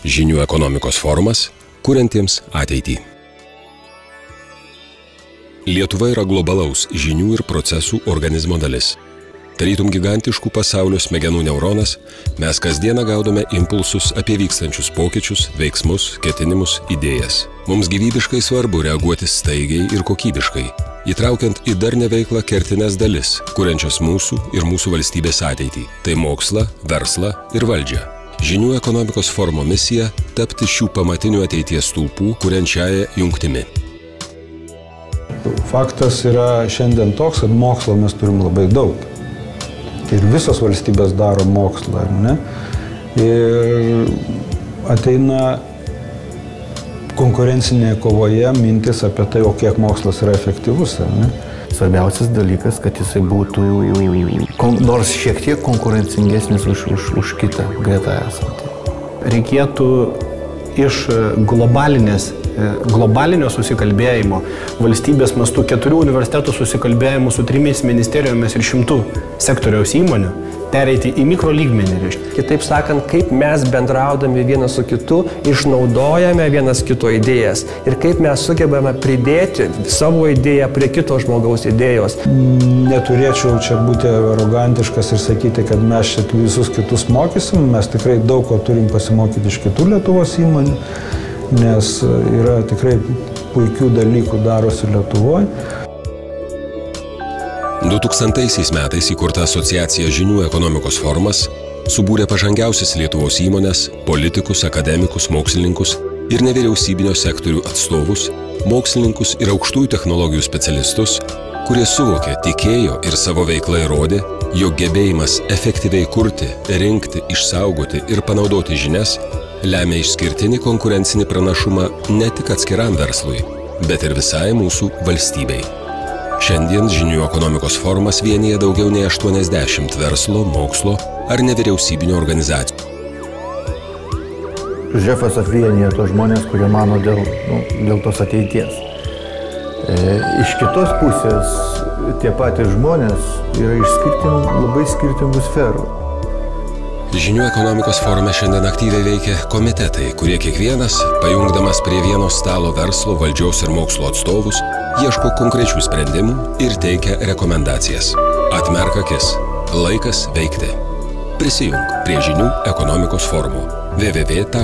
Žinių ekonomikos forumas, kuriantiems ateitį. Lietuva yra globalaus žinių ir procesų organizmo dalis. Tarytum gigantiškų pasaulio smegenų neuronas, mes kasdieną gaudome impulsus apie vykstančius pokyčius, veiksmus, ketinimus, idėjas. Mums gyvybiškai svarbu reaguoti staigiai ir kokybiškai, įtraukiant į darnią veiklą kertines dalis, kuriančias mūsų ir mūsų valstybės ateitį. Tai mokslą, verslą ir valdžią. Žinių ekonomikos forumo misija – tapti šių pamatinių ateities stulpų kuriančiąją jungtimi. Faktas yra šiandien toks, kad mokslo mes turim labai daug. Ir visos valstybės daro mokslą, ar ne? Ir ateina konkurencinėje kovoje mintis apie tai, o kiek mokslas yra efektyvus, ar ne? Svarbiausias dalykas, kad jisai būtų nors šiek tiek konkurencingesnis už kitą greta esantį. Reikėtų iš globalinio susikalbėjimo valstybės mastu 4 universitetų susikalbėjimų su 3 ministerijomis ir 100 sektoriaus įmonių pereiti į mikrolygmenį. Kitaip sakant, kaip mes bendraudami vienas su kitu išnaudojame vienas kito idėjas ir kaip mes sugebame pridėti savo idėją prie kito žmogaus idėjos. Neturėčiau čia būti arogantiškas ir sakyti, kad mes čia visus kitus mokysim. Mes tikrai daug ko turim pasimokyti iš kitų Lietuvos įmonių, nes yra tikrai puikių dalykų darosi Lietuvoje. 2000 metais įkurta asociacija Žinių ekonomikos forumas subūrė pažangiausias Lietuvos įmonės, politikus, akademikus, mokslininkus ir nevyriausybinio sektorių atstovus, mokslininkus ir aukštųjų technologijų specialistus, kurie suvokė, tikėjo ir savo veiklą įrodė, jog gebėjimas efektyviai kurti, rinkti, išsaugoti ir panaudoti žinias lemia išskirtinį konkurencinį pranašumą ne tik atskiram verslui, bet ir visai mūsų valstybei. Šiandien Žinių ekonomikos forumas vienyje daugiau nei 80 verslo, mokslo ar nevyriausybinio organizacijų. Žefas apvienija tos žmonės, kurie mano dėl tos ateities. Iš kitos pusės tie patys žmonės yra iš labai skirtingų sferų. Žinių ekonomikos forume šiandien aktyviai veikia komitetai, kurie kiekvienas, pajungdamas prie vieno stalo verslo, valdžiaus ir mokslo atstovus, ieško konkrečių sprendimų ir teikia rekomendacijas. Atmerk akis. Laikas veikti. Prisijunk prie Žinių ekonomikos forumo www.zef.lt.